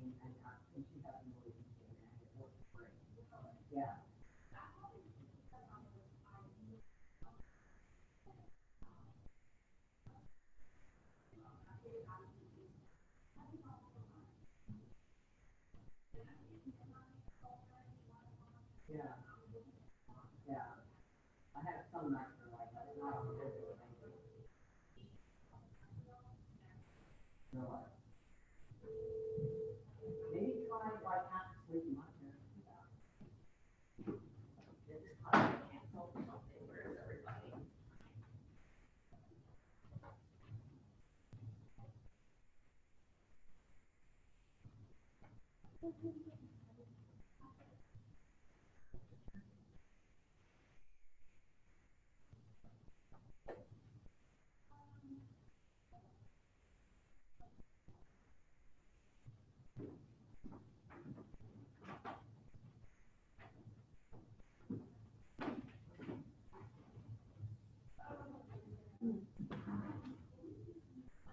and she hasn't really been doing that. It works great. Yeah. Yeah. Yeah. I have some nights that are like that, not on the regular basis. Really. Maybe try like half sleep in my chair. It's kind of cancel or something. Where is everybody?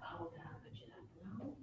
Oh, that, but you don't know.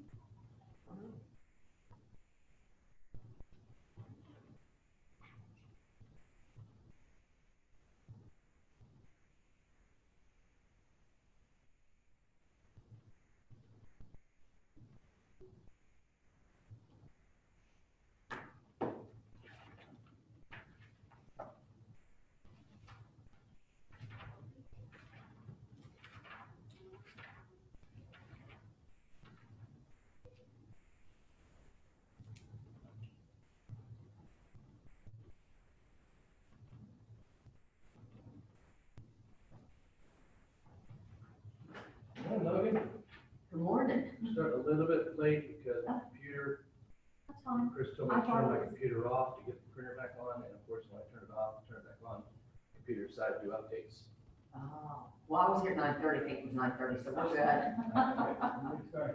Well, Logan, Good morning. starting a little bit late because the computer, That's fine. Chris told me to turn my computer off to get the printer back on, and of course, when I turn it off, turn it back on, the computer decided to do updates. Oh, well, I was here at 9:30, I think it was 9:30, so we're good. Sorry.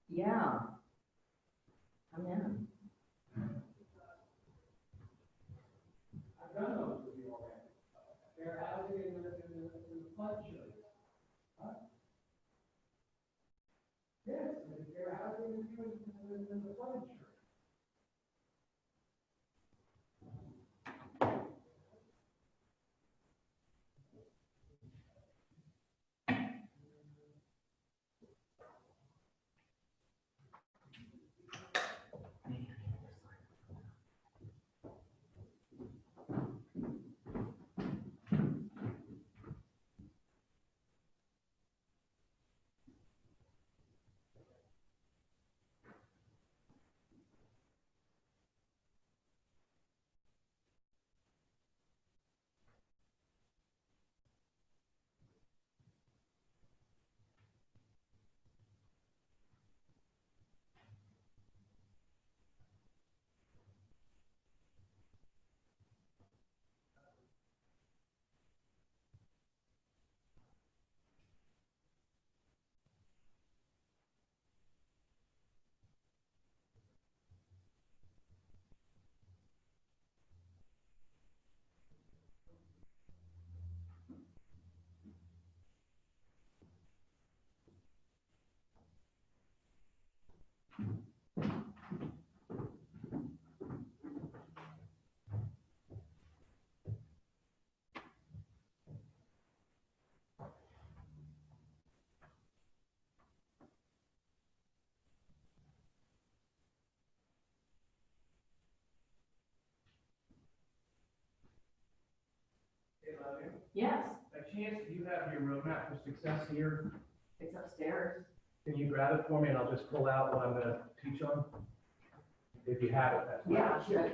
Yeah. I'm in. I've done those with you already. Fair housing in the flood insurance. Huh? Yes, and fair housing in the flood insurance. Hey, Lottie, Yes, by chance, do you have your roadmap for success here? it's upstairs. Can you grab it for me and I'll just pull out what I'm gonna teach on? If you have it, that's fine. Yeah, sure.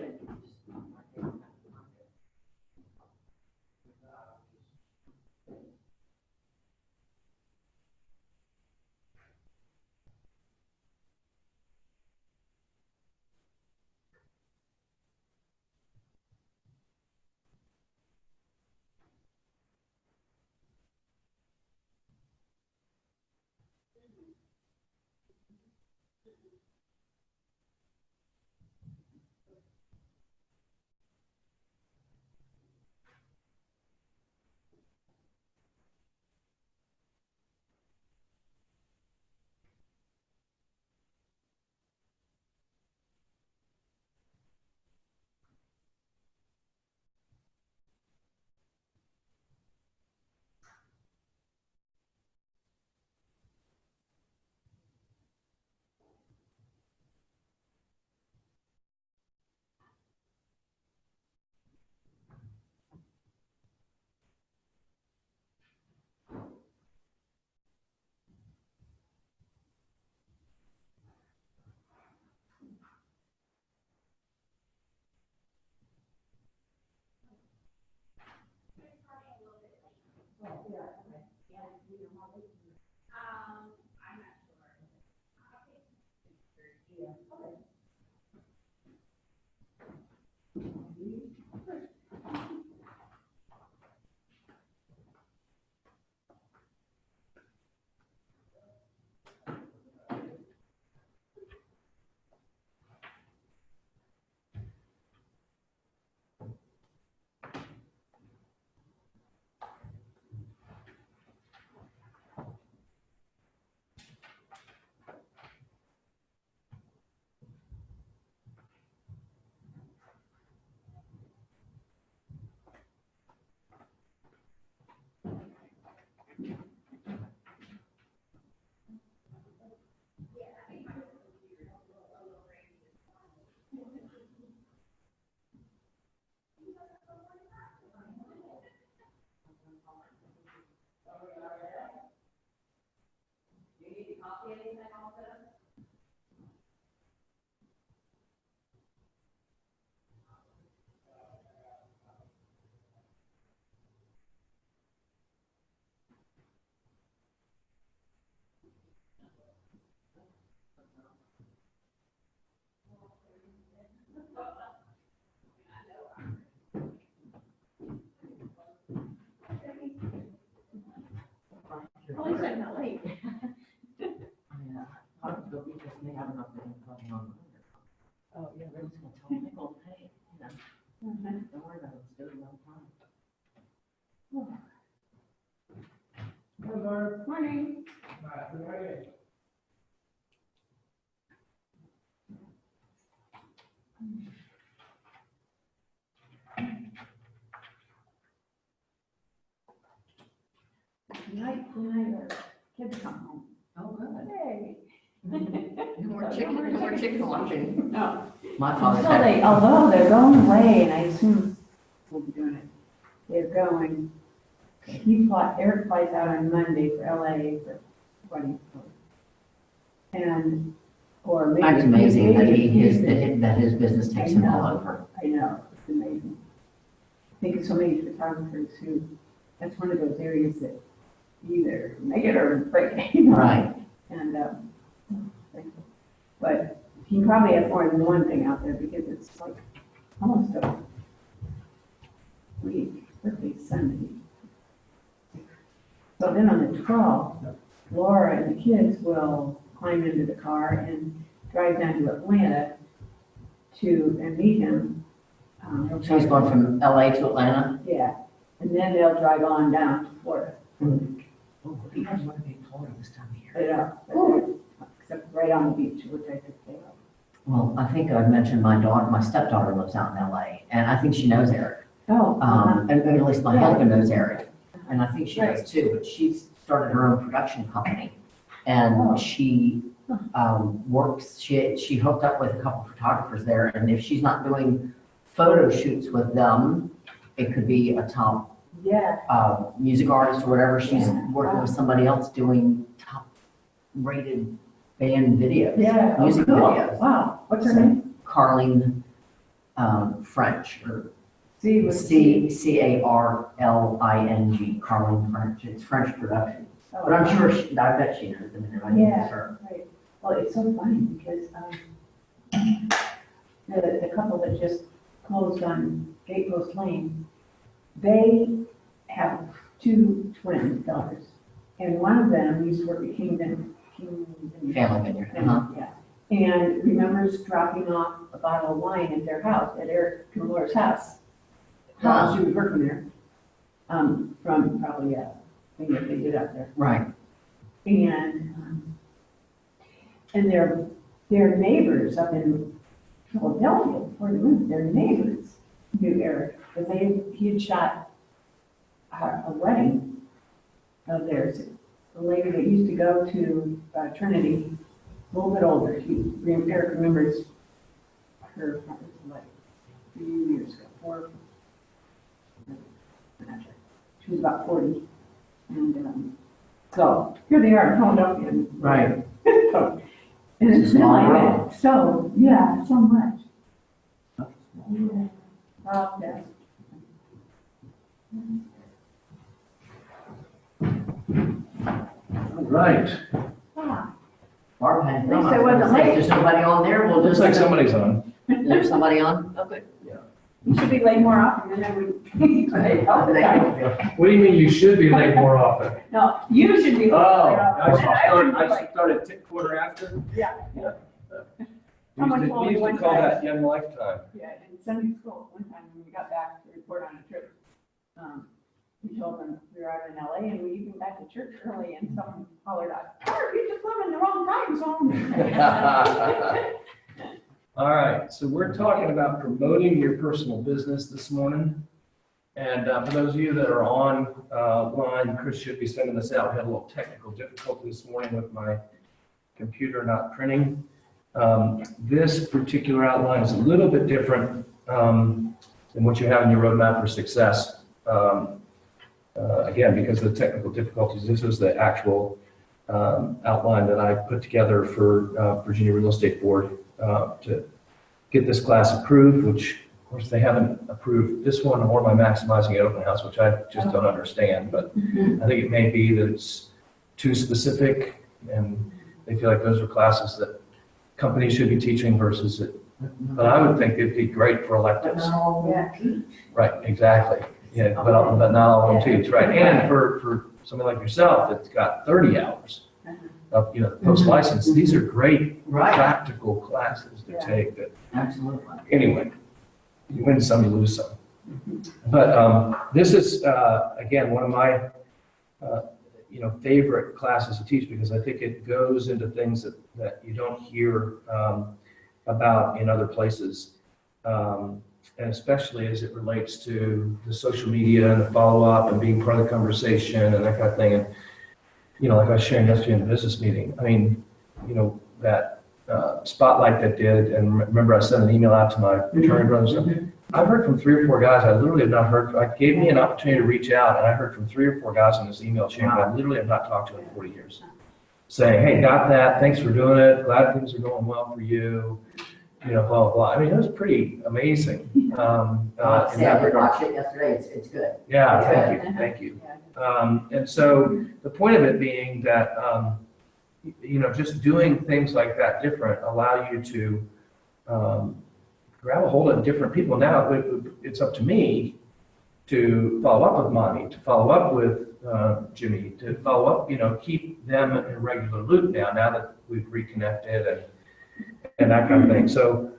You need to copy anything also? At least I'm not late. Yeah, I don't know because they have enough of them on. Oh, yeah. They're just gonna tell people, hey, you know, don't worry about it, it's doing well time. Hello, Barb. Morning. Good morning. Tonight, our kids come home. Oh, good. Yay. No more chicken watching. No. My father Until they, although they're going away, and I assume we'll be doing it, they're going, Eric flies out on Monday for LA for 20. And, or maybe. That's amazing that maybe- that his business takes him all over. I know, it's amazing. I think of so many photographers who, that's one of those areas that either make it or break it, you know? Right. And, but he probably has more than one thing out there because it's like almost a week, especially Sunday. So then on the 12th, Laura and the kids will climb into the car and drive down to Atlanta and meet him. So he's going from LA to Atlanta? Yeah, and then they'll drive on down to Florida. Oh, you guys want to be in Florida this time of year? Except right on the beach, which I could stay on. Well, I think I've mentioned my stepdaughter lives out in LA, and I think she knows Eric. Oh, And at least my Yeah. husband knows Eric, and I think she does too, but she's started her own production company. And Oh. she works, she hooked up with a couple photographers there, and if she's not doing photo shoots with them, it could be a top yeah, music artist or whatever, she's Yeah. working with somebody else doing top rated band videos. yeah. Oh, Music cool. videos. Wow, what's her name? Carling French, or C. Carling, Carling French, it's French production. Oh, But I'm sure, I bet she knows them, and I think Yeah. it's her. Right. Well, it's so funny because, the couple that just closed on Gatepost Lane, they have two twin daughters. And one of them used to work at Kingdom. Family vineyard, uh-huh. Yeah. And remembers dropping off a bottle of wine at their house, at Eric and Laura's house. While she was working there, from probably a thing that they did up there. Right. And their neighbors up in Philadelphia, before they moved, their neighbors knew Eric, because he had shot a wedding of theirs. The lady that used to go to Trinity, a little bit older, Eric remembers her, like, a few years ago, she was about 40. And so here they are in Philadelphia. Right. So, and it's It's a small like world. that. So, yeah, so much. Yeah. Oh, yeah. All right. Ah, Barb had, At least I wasn't late. there's nobody on there, we'll Looks just. like somebody's on. There's somebody on? Okay. you should be late more often than I would. Right, all the time. What do you mean you should be late more often? No, you should be late more I often. And I would be I late. started quarter after. Yeah, We How much used to, longer we used one to call time? that young lifetime. yeah, in Sunday school, one time when we got back to report on a trip, we told them we were out in LA and we even got to church early and someone hollered out, "Oh, you just live in the wrong time zone." All right, so we're talking about promoting your personal business this morning. And for those of you that are online, Chris should be sending this out. I had a little technical difficulty this morning with my computer not printing. This particular outline is a little bit different than what you have in your roadmap for success. Again, because of the technical difficulties, this is the actual outline that I put together for Virginia Real Estate Board to get this class approved, which of course they haven't approved this one or my Maximizing It Open House, which I just don't understand, but I think it may be that it's too specific and they feel like those are classes that companies should be teaching versus it. But I would think it'd be great for electives. Yeah. Right, exactly. Yeah, but not all of them teach, right? And for somebody like yourself that's got 30 hours of, the post-license, these are great Right. practical classes to Yeah. take that, Absolutely. anyway, you win some, you lose some. But this is, again, one of my, favorite classes to teach because I think it goes into things that you don't hear about in other places. And especially as it relates to the social media and the follow-up and being part of the conversation and that kind of thing. And, like I was sharing yesterday in the business meeting, I mean, that spotlight that did, and remember I sent an email out to my attorney brothers. I've heard from 3 or 4 guys I literally have not heard from. It gave me an opportunity to reach out, and I heard from 3 or 4 guys in this email chain that I literally have not talked to in 40 years. Saying, hey, got that, thanks for doing it, glad things are going well for you, blah, blah, blah. I mean, it was pretty amazing. In I that did regard. watch it yesterday. It's good. Yeah, It's thank you. And so the point of it being that, just doing things like that different allow you to grab a hold of different people. Now it's up to me to follow up with Monty, to follow up with Jimmy, to follow up, keep them in a regular loop now that we've reconnected and that kind of thing. So,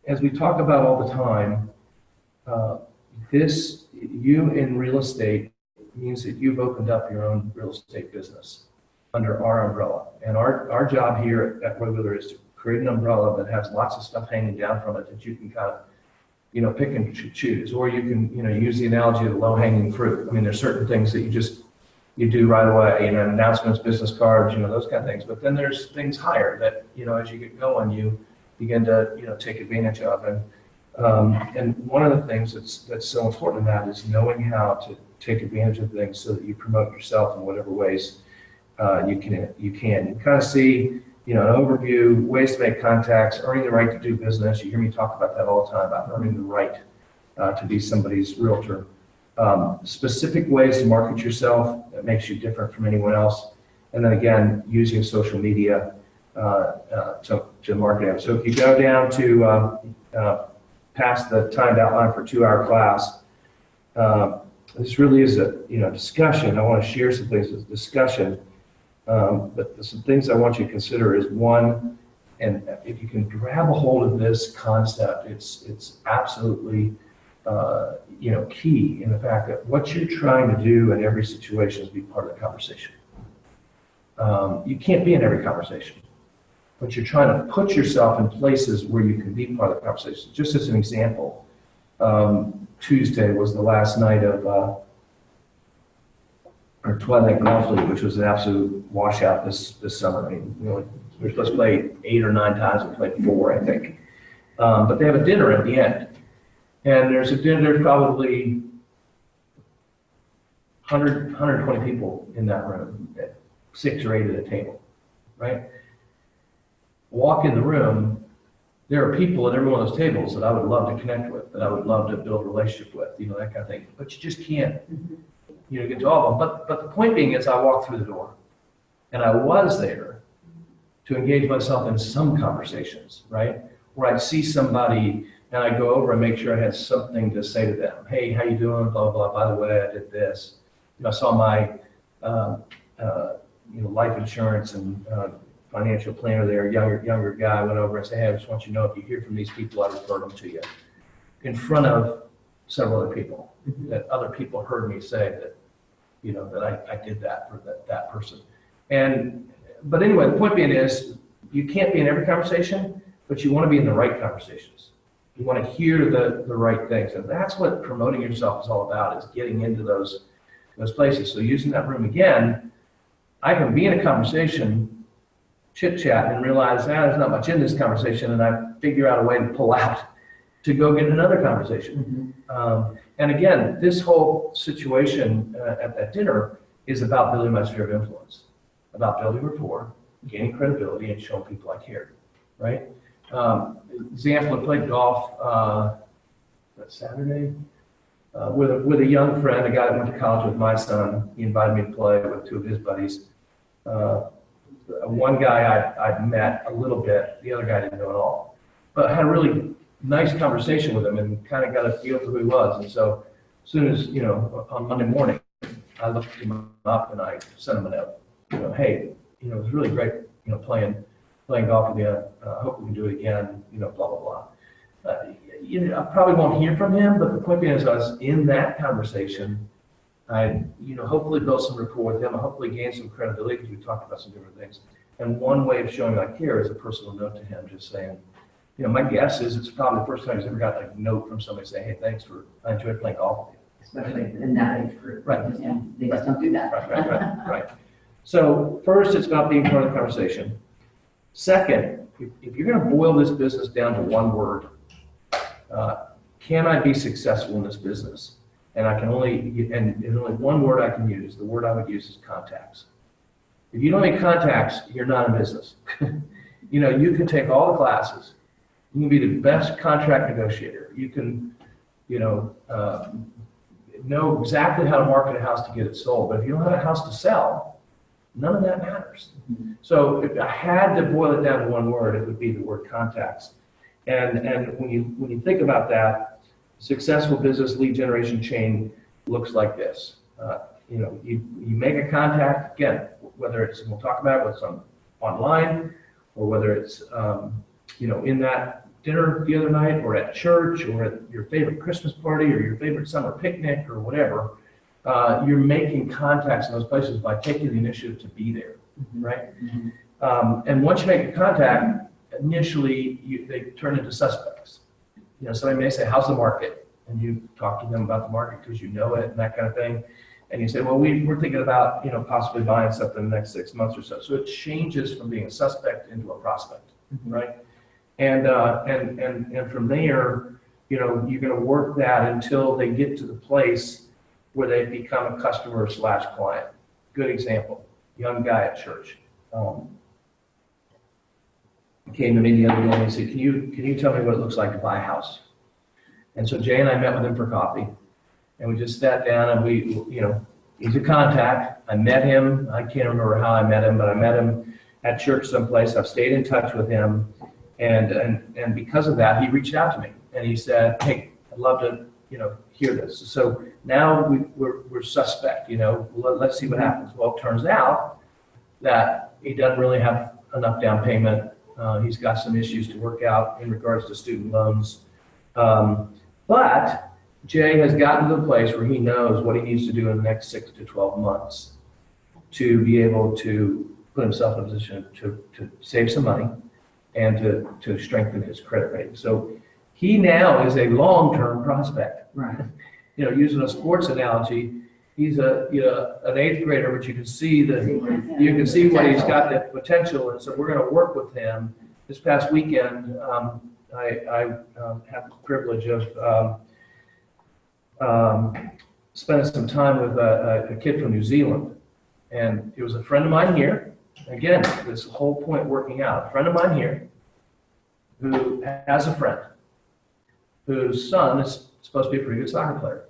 as we talk about all the time, you in real estate means that you've opened up your own real estate business under our umbrella. And our job here at Regular is to create an umbrella that has lots of stuff hanging down from it that you can kind of, pick and choose. Or you can, use the analogy of the low-hanging fruit. I mean, there's certain things that you do right away, announcements, business cards, those kind of things. But then there's things higher that, as you get going, you begin to, take advantage of. And one of the things that's so important in that is knowing how to take advantage of things so that you promote yourself in whatever ways you can. You kind of see, an overview, ways to make contacts, earning the right to do business. You hear me talk about that all the time, about earning the right to be somebody's realtor. Specific ways to market yourself that makes you different from anyone else. And then again, using social media to market it. So if you go down to past the timed outline for 2-hour class, this really is a discussion. I want to share some things as discussion. But some things I want you to consider is one, and if you can grab a hold of this concept, it's absolutely key in the fact that what you're trying to do in every situation is be part of the conversation. You can't be in every conversation, but you're trying to put yourself in places where you can be part of the conversation. Just as an example, Tuesday was the last night of our Twilight Golf League, which was an absolute washout this summer. I mean, we were supposed to play 8 or 9 times, we played 4, I think. But they have a dinner at the end. And there's probably 120 people in that room, 6 or 8 at a table, right? Walk in the room, there are people at every one of those tables that I would love to connect with, that I would love to build a relationship with, that kind of thing. But you just can't, get to all of them. But the point being is I walked through the door, and I was there to engage myself in some conversations, right? Where I'd see somebody and I'd go over and make sure I had something to say to them. Hey, how you doing? Blah, blah, blah. By the way, I did this. I saw my, life insurance and financial planner there, younger guy, went over and said, hey, I just want you to know if you hear from these people, I refer them to you. In front of several other people, that other people heard me say that, that I did that for that person. But anyway, the point being is, you can't be in every conversation, but you want to be in the right conversations. You want to hear the right things. And that's what promoting yourself is all about, is getting into those places. So using that room again, I can be in a conversation, chit chat, and realize, there's not much in this conversation, and I figure out a way to pull out to go get another conversation. And again, this whole situation at that dinner is about building my sphere of influence, about building rapport, gaining credibility, and showing people I care, right? Example, I played golf Saturday with a young friend, a guy that went to college with my son. He invited me to play with 2 of his buddies. One guy I'd met a little bit, the other guy didn't know at all. But I had a really nice conversation with him and kind of got a feel for who he was. And so as soon as, on Monday morning, I looked him up and I sent him a note. Hey, it was really great, playing golf with you. Hope we can do it again. Blah blah blah. I probably won't hear from him, but the point being is, I was in that conversation. I, hopefully built some rapport with him. I hopefully gained some credibility because we talked about some different things. And one way of showing I care is a personal note to him, just saying, my guess is it's probably the first time he's ever got a note from somebody saying, hey, I enjoyed playing golf with you. Especially in that age group. Right. They just don't do that. Right. So first, it's about being part of the conversation. Second, if you're going to boil this business down to one word, can I be successful in this business? And there's only one word I can use. The word I would use is contacts. If you don't have contacts, you're not in business. You can take all the classes. You can be the best contract negotiator. You can, know exactly how to market a house to get it sold. But if you don't have a house to sell, none of that matters. So if I had to boil it down to one word, it would be the word contacts. And when you think about that, successful business lead generation chain looks like this. You make a contact, again, whether it's, and we'll talk about it, whether it's online or whether it's, in that dinner the other night or at church or at your favorite Christmas party or your favorite summer picnic or whatever, you're making contacts in those places by taking the initiative to be there, right? And once you make a contact, initially they turn into suspects. Somebody may say, how's the market? And you talk to them about the market because you know it and that kind of thing. And you say, well, we're thinking about, possibly buying something in the next 6 months or so. So it changes from being a suspect into a prospect, right? And from there, you're going to work that until they get to the place where they become a customer / client. Good example, young guy at church. Came to me the other day and he said, can you tell me what it looks like to buy a house? And so Jay and I met with him for coffee, and we just sat down and we, he's a contact. I met him. I can't remember how I met him, but I met him at church someplace. I've stayed in touch with him, and because of that, he reached out to me and he said, hey, I'd love to, hear this. So now we're suspect. Let's see what happens. Well, it turns out that he doesn't really have enough down payment. He's got some issues to work out in regards to student loans. But Jay has gotten to the place where he knows what he needs to do in the next 6 to 12 months to be able to put himself in a position to save some money and to strengthen his credit rating. So he now is a long-term prospect. Right. Using a sports analogy, he's an 8th grader, but you can see what he's got the potential, and so we're going to work with him. This past weekend, I had the privilege of spending some time with a kid from New Zealand, and it was a friend of mine here. Again, this whole point working out. A friend of mine here who has a friend whose son is supposed to be a pretty good soccer player.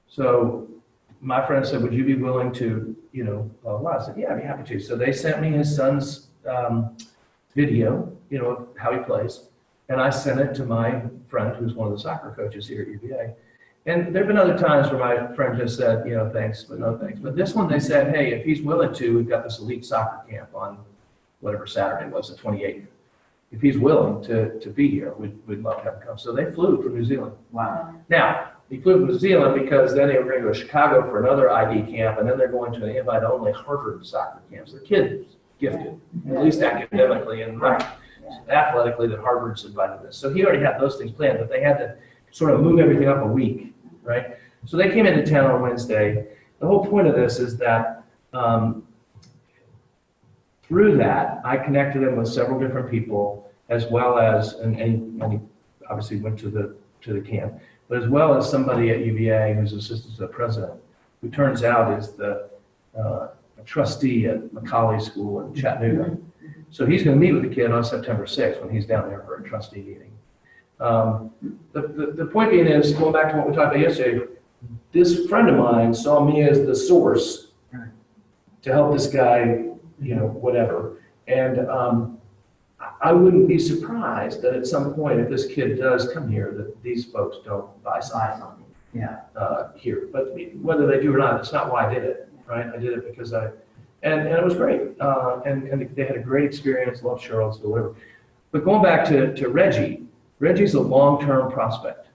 So my friend said, would you be willing to, blah, blah. I said, yeah, I'd be happy to. So they sent me his son's video, of how he plays. And I sent it to my friend who's one of the soccer coaches here at UVA. And there have been other times where my friend just said, thanks, but no thanks. But this one they said, hey, if he's willing to, we've got this elite soccer camp on whatever Saturday was, the 28th. If he's willing to be here, we'd love to have him come. So they flew from New Zealand. Wow. Now, he flew from New Zealand because then they were going to go to Chicago for another ID camp, and then they're going to an invite-only Harvard soccer camp. So the kid's gifted, at least academically and athletically, that Harvard's invited this. So he already had those things planned, but they had to sort of move everything up a week, right? So they came into town on Wednesday. The whole point of this is that through that, I connected him with several different people, as well as, and he obviously went to the camp, but as well as somebody at UVA who's assistant to the president, who turns out is the trustee at Macaulay School in Chattanooga. So he's going to meet with the kid on September 6th when he's down there for a trustee meeting. The point being is, going back to what we talked about yesterday, this friend of mine saw me as the source to help this guy, whatever. And I wouldn't be surprised that at some point, if this kid does come here, that these folks don't buy something. Yeah. Here. But whether they do or not, it's not why I did it, right? I did it because and it was great. And they had a great experience, loved Charlottesville, whatever. But going back to Reggie's a long-term prospect,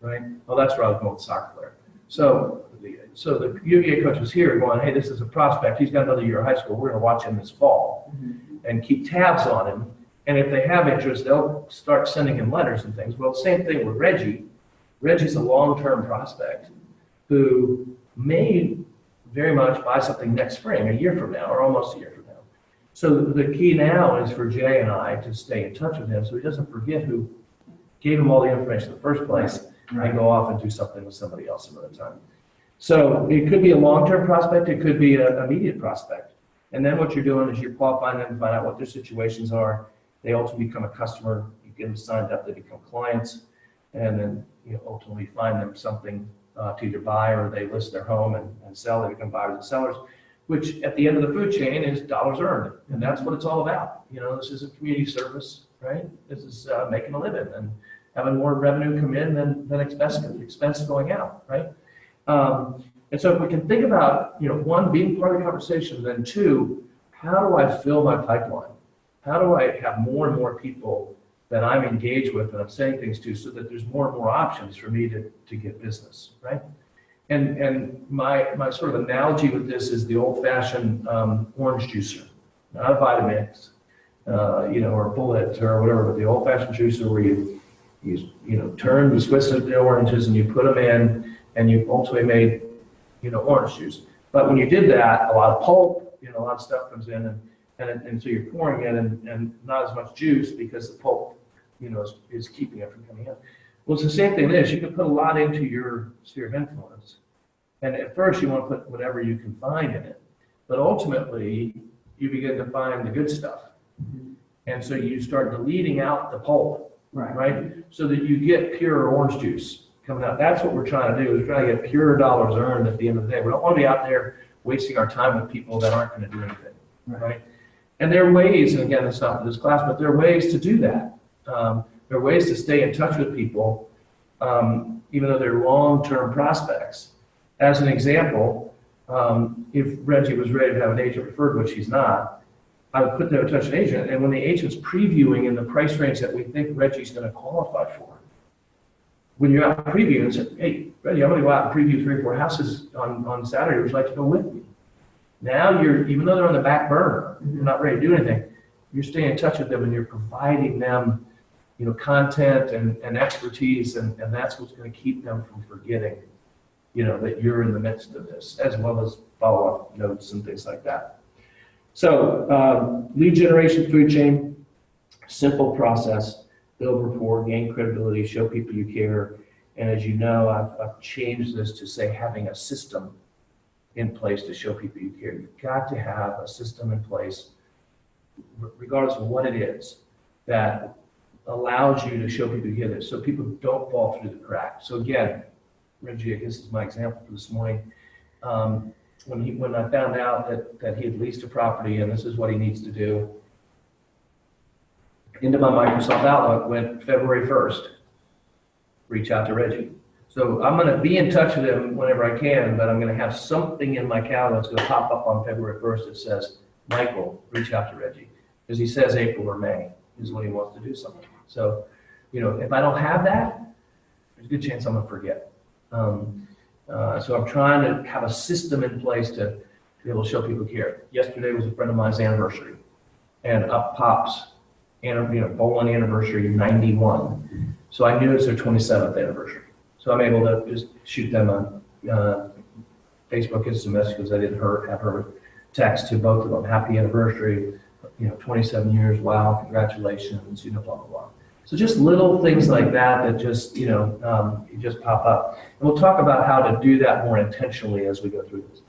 right? Well, that's where I was going with soccer player. So the UVA coach was here going, hey, this is a prospect. He's got another year of high school. We're going to watch him this fall and keep tabs on him. And if they have interest, they'll start sending him letters and things. Well, same thing with Reggie. Reggie's a long-term prospect who may very much buy something next spring, a year from now, or almost a year from now. So the key now is for Jay and I to stay in touch with him so he doesn't forget who gave him all the information in the first place and go off and do something with somebody else another time. So it could be a long-term prospect, it could be an immediate prospect. And then what you're doing is you're qualifying them to find out what their situations are. They ultimately become a customer, you get them signed up, they become clients, and then you ultimately find them something to either buy or they list their home and sell, they become buyers and sellers, which at the end of the food chain is dollars earned. And that's what it's all about. This is a community service, right? This is making a living and having more revenue come in than expense going out, right? And so if we can think about, one, being part of the conversation, then two, how do I fill my pipeline? How do I have more and more people that I'm engaged with and I'm saying things to so that there's more and more options for me to get business, right? And my sort of analogy with this is the old-fashioned orange juicer, not a Vitamix, or a Bullet or whatever, but the old-fashioned juicer where you turn the Swiss of the oranges and you put them in and you ultimately made, orange juice. But when you did that, a lot of pulp, a lot of stuff comes in and so you're pouring it and not as much juice because the pulp, is keeping it from coming in. Well, it's the same thing as you can put a lot into your sphere of influence. And at first you want to put whatever you can find in it. But ultimately you begin to find the good stuff. And so you start deleting out the pulp, right? So that you get pure orange juice coming out. That's what we're trying to do, is try to get pure dollars earned at the end of the day. We don't want to be out there wasting our time with people that aren't going to do anything, right? And there are ways, and again, it's not for this class, but there are ways to do that. There are ways to stay in touch with people, even though they're long-term prospects. As an example, if Reggie was ready to have an agent referred, which he's not, I would put them in touch with an agent, and when the agent's previewing in the price range that we think Reggie's going to qualify for, when you're out previewing and say, hey, Reggie, I'm going to go out and preview 3 or 4 houses on Saturday, would you like to go with me? Now even though they're on the back burner, you're not ready to do anything, you're staying in touch with them and you're providing them, content and expertise, and that's what's going to keep them from forgetting, that you're in the midst of this, as well as follow-up notes and things like that. So lead generation, food chain, simple process, build rapport, gain credibility, show people you care. And as you know, I've changed this to say having a system in place to show people you care. You've got to have a system in place, regardless of what it is, that allows you to show people you care, so people don't fall through the cracks. So again, Reggie, I guess is my example for this morning. When I found out that he had leased a property and this is what he needs to do, into my Microsoft Outlook went February 1st, reach out to Reggie. So I'm going to be in touch with him whenever I can, but I'm going to have something in my calendar that's going to pop up on February 1st that says, Michael, reach out to Reggie. Because he says April or May is when he wants to do something. So, if I don't have that, there's a good chance I'm going to forget. So I'm trying to have a system in place to be able to show people care. Yesterday was a friend of mine's anniversary, and up pops, bowling anniversary 91. So I knew it's their 27th anniversary. So I'm able to just shoot them a Facebook instant message because I didn't have her text to both of them. Happy anniversary, 27 years, wow, congratulations, blah, blah, blah. So just little things like that just, just pop up. And we'll talk about how to do that more intentionally as we go through this.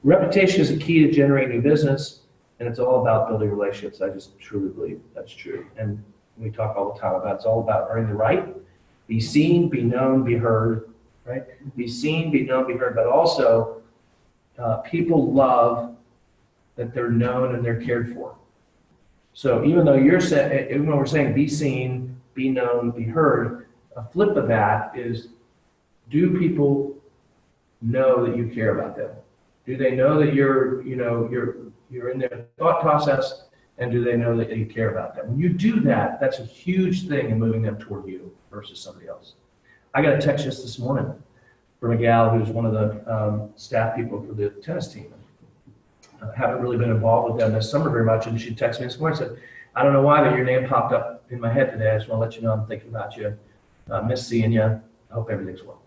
Reputation is a key to generating new business, and it's all about building relationships. I just truly believe that's true. And we talk all the time about it's all about earning the right. Be seen, be known, be heard, right? Be seen, be known, be heard, but also people love that they're known and they're cared for. So even though we're saying be seen, be known, be heard, a flip of that is do people know that you care about them? Do they know that you're in their thought process, and do they know that you care about them? When you do that, that's a huge thing in moving them toward you versus somebody else. I got a text just this morning from a gal who's one of the staff people for the tennis team. Haven't really been involved with them this summer very much, and she texted me this morning and said, I don't know why, but your name popped up in my head today. I just want to let you know I'm thinking about you. Miss seeing you. I hope everything's well.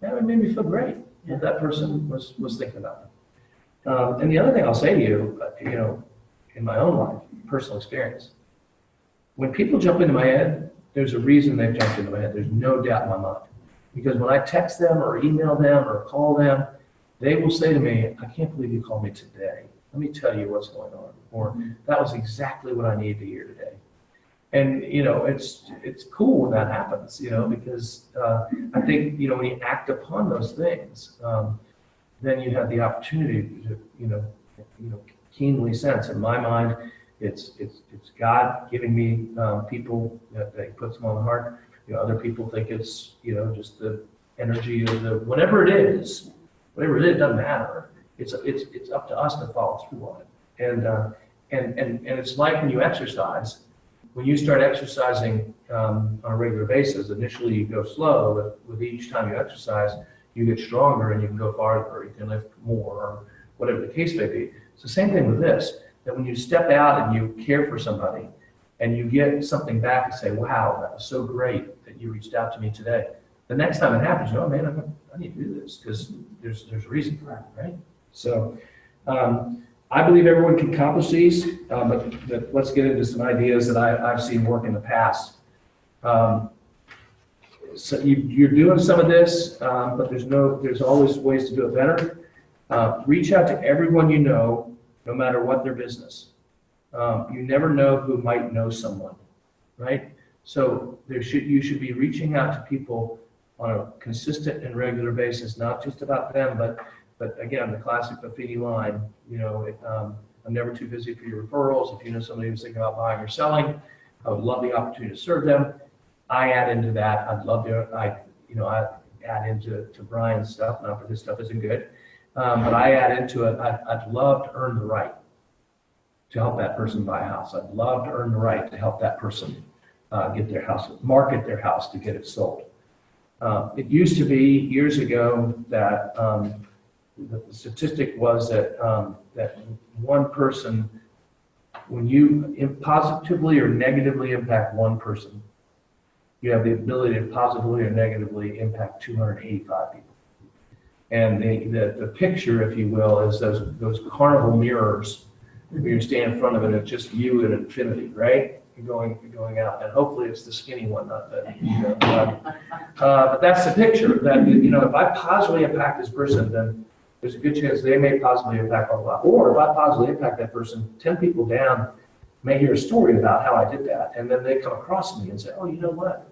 Yeah, it made me feel great that that person was thinking about me. And the other thing I'll say to you, in my own life, personal experience, when people jump into my head, there's a reason they've jumped into my head. There's no doubt in my mind. Because when I text them or email them or call them, they will say to me, I can't believe you called me today. Let me tell you what's going on. Or that was exactly what I needed to hear today. And, it's cool when that happens, because I think, when you act upon those things, then you have the opportunity to, keenly sense. In my mind, it's God giving me people that He puts them on the heart. Other people think it's, just the energy of the, whatever it is, it doesn't matter. It's up to us to follow through on it. And it's like when you exercise. When you start exercising on a regular basis, initially you go slow, but with each time you exercise, you get stronger and you can go farther, or you can lift more, or whatever the case may be. It's the same thing with this, that when you step out and you care for somebody and you get something back and say, wow, that was so great that you reached out to me today. The next time it happens, oh man, I need to do this because there's a reason for that, right? So I believe everyone can accomplish these, but let's get into some ideas that I've seen work in the past. So you're doing some of this, but there's always ways to do it better. Reach out to everyone you know, no matter what their business. You never know who might know someone, right? So you should be reaching out to people on a consistent and regular basis, not just about them, but again, the classic Buffini line, I'm never too busy for your referrals. If you know somebody who's thinking about buying or selling, I would love the opportunity to serve them. I add into that. I'd love to, I add into Brian's stuff, not that his stuff isn't good, but I add into it, I'd love to earn the right to help that person buy a house. I'd love to earn the right to help that person get their house, market their house to get it sold. It used to be years ago that the statistic was that that one person, when you positively or negatively impact one person, you have the ability to positively or negatively impact 285 people. And the picture, if you will, is those carnival mirrors where you stand in front of it, it's just you and infinity, right? You're going out, and hopefully it's the skinny one, not the. But that's the picture. That if I positively impact this person, then there's a good chance they may positively impact a lot. Or if I positively impact that person, 10 people down may hear a story about how I did that, and then they come across me and say, "Oh, you know what?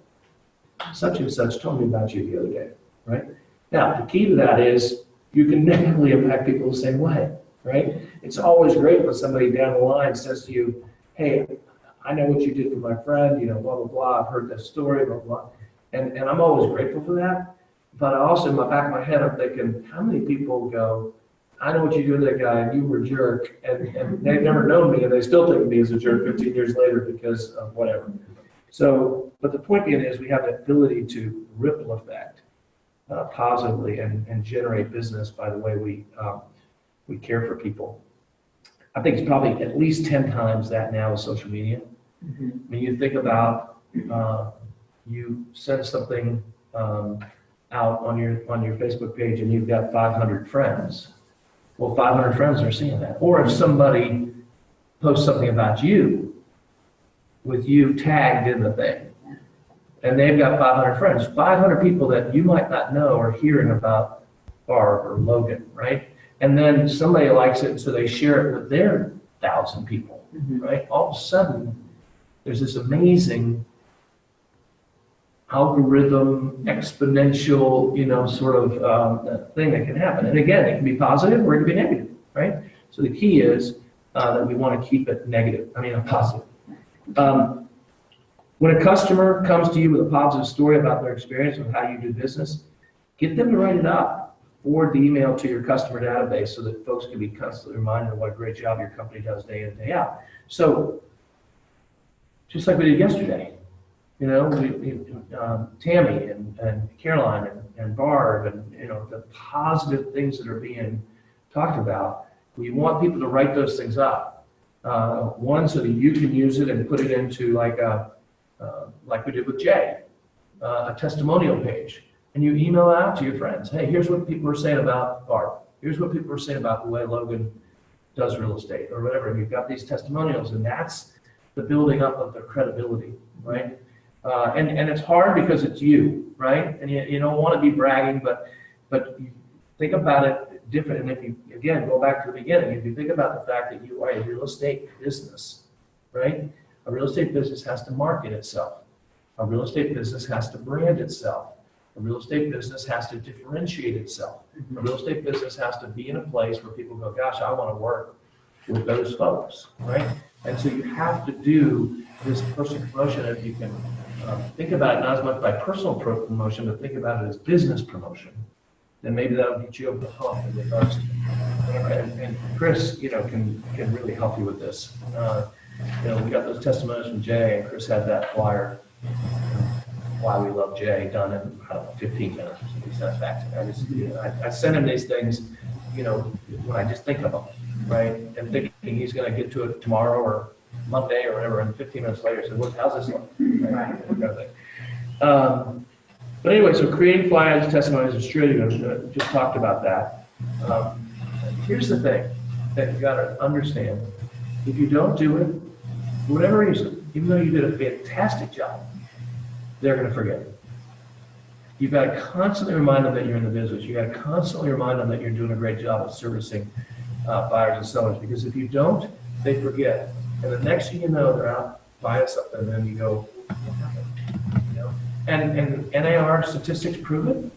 Such and such told me about you the other day." Right? Now, the key to that is you can negatively impact people the same way. Right? It's always great when somebody down the line says to you, "Hey, I know what you did for my friend, blah, blah, blah. I've heard that story, blah, blah." And I'm always grateful for that. But I also, in the back of my head, I'm thinking, how many people go, "I know what you do to that guy, and you were a jerk," and they've never known me, and they still think of me as a jerk 15 years later because of whatever. So, but the point being is we have the ability to ripple effect positively and generate business by the way we care for people. I think it's probably at least 10 times that now with social media. Mm-hmm. I mean, you think about you send something out on your Facebook page and you've got 500 friends. Well, 500 friends are seeing that. Or if somebody posts something about you with you tagged in the thing, and they've got 500 friends, 500 people that you might not know are hearing about Barb or Logan, right? And then somebody likes it, so they share it with their 1,000 people, right? All of a sudden, there's this amazing algorithm, exponential, sort of thing that can happen. And again, it can be positive or it can be negative, right? So the key is that we want to keep it positive. When a customer comes to you with a positive story about their experience with how you do business, Get them to write it up. Forward the email to your customer database so that folks can be constantly reminded of what a great job your company does day in and day out. So, just like we did yesterday, you know, Tammy and Caroline and Barb and, you know, the positive things that are being talked about, we want people to write those things up. One, so that you can use it and put it into like we did with Jay, a testimonial page. And you email out to your friends, hey, here's what people are saying about Barb. Here's what people are saying about the way Logan does real estate or whatever. And you've got these testimonials, and that's the building up of their credibility, right? And it's hard because it's you, right? And you don't want to be bragging, but you think about it different. And if you, again, go back to the beginning, if you think about the fact that you are a real estate business, right? A real estate business has to market itself. A real estate business has to brand itself. A real estate business has to differentiate itself. A real estate business has to be in a place where people go, gosh, I want to work with those folks, right? And so you have to do this personal promotion. If you can think about it not as much by personal promotion, but think about it as business promotion, then maybe that'll get you over the hump in regards to, and Chris, you know, can really help you with this. You know, we got those testimonials from Jay, and Chris had that flyer, Why We Love Jay, done in, I don't know, 15 minutes. He sent it back to me. I just, you know, I send him these things, you know, when I just think of them, right? And thinking he's going to get to it tomorrow or Monday or whatever, and 15 minutes later, said, "What? How's this look?" Right? Kind of thing. But anyway, so creating flyers, testimonies, and distributing, just talked about that. Here's the thing that you got to understand: if you don't do it, for whatever reason, even though you did a fantastic job, they're going to forget it. You've got to constantly remind them that you're in the business. You got to constantly remind them that you're doing a great job of servicing buyers and sellers. Because if you don't, they forget. And the next thing you know, they're out buying something, and then you go, what happened? You know? And NAR statistics prove it.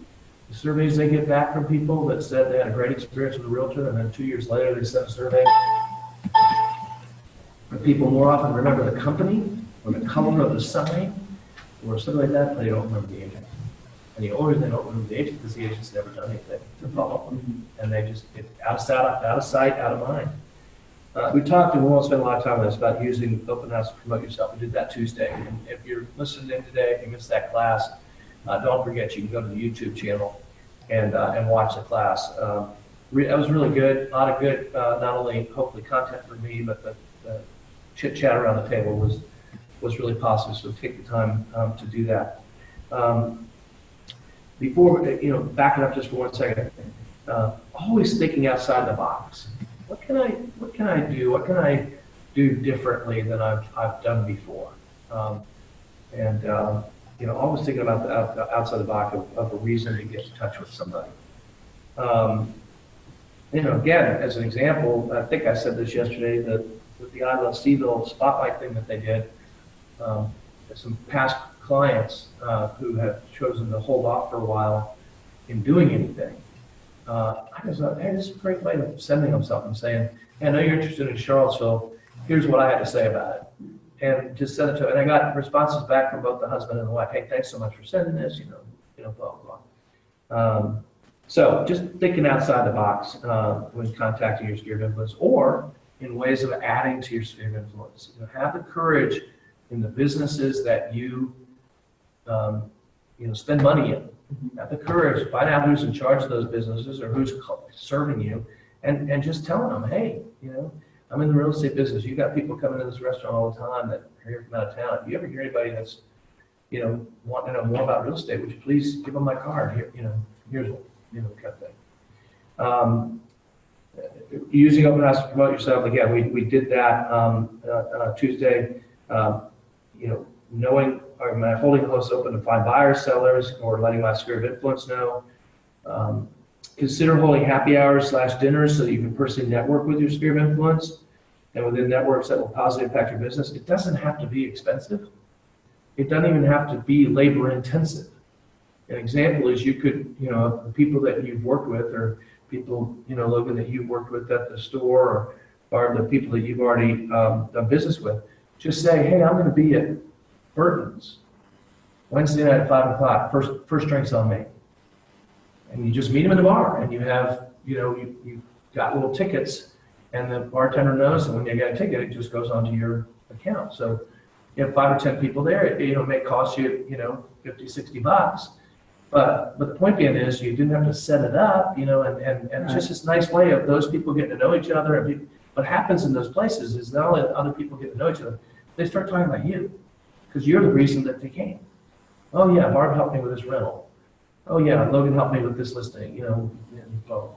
The surveys they get back from people that said they had a great experience with a realtor, and then 2 years later they sent a survey. But people more often remember the company or the color of the sign or something like that, but they don't remember the agent. And the older they don't remember the agent because the agent's never done anything to follow them. And they just get out of sight, out of mind. We talked, and we won't spend a lot of time on this, about using open house to promote yourself. We did that Tuesday. And if you're listening in today, if you missed that class, don't forget you can go to the YouTube channel and watch the class. That was really good. A lot of good, not only hopefully content for me, but the chit chat around the table was really positive. So take the time to do that. Before, you know, backing up just for 1 second, always thinking outside the box. What can I do? What can I do differently than I've done before? You know, always thinking about the outside the box of a reason to get in touch with somebody. You know, again, as an example, I think I said this yesterday, that with the I Love Seaville spotlight thing that they did, some past clients who have chosen to hold off for a while in doing anything. I just thought, hey, this is a great way of sending them something, saying, hey, I know you're interested in Charlottesville. Here's what I had to say about it. And just send it to them. And I got responses back from both the husband and the wife. Hey, thanks so much for sending this, you know, blah, blah, blah. So just thinking outside the box when contacting your sphere of influence, or in ways of adding to your sphere of influence. You know, have the courage in the businesses that you spend money in. Have the courage, find out who's in charge of those businesses or who's serving you, and just telling them, hey, you know, I'm in the real estate business. You got people coming to this restaurant all the time that are here from out of town. If you ever hear anybody that's, you know, wanting to know more about real estate, would you please give them my card? Here, you know, here's what, you know, kind of thing. Using open house to promote yourself. Again, we did that Tuesday. You know, knowing, am I holding the house open to find buyers, sellers, or letting my sphere of influence know? Consider holding happy hours / dinners so that you can personally network with your sphere of influence and within networks that will positively impact your business. It doesn't have to be expensive. It doesn't even have to be labor intensive. An example is you could, you know, the people that you've worked with, or people, you know, Logan, that you've worked with at the store, or the people that you've already done business with, just say, hey, I'm going to be at Burton's Wednesday night at 5 o'clock. First drinks on me. and you just meet them in the bar, and you have, you've got little tickets, and the bartender knows that when you get a ticket, it just goes onto your account. So you have 5 or 10 people there, it may cost you, $50, $60. But the point being is you didn't have to set it up, and it's just this nice way of those people getting to know each other. What happens in those places is not only that other people get to know each other, they start talking about you because you're the reason that they came. Oh yeah, Barb helped me with this rental. Oh yeah, Logan helped me with this listing, and blah, blah,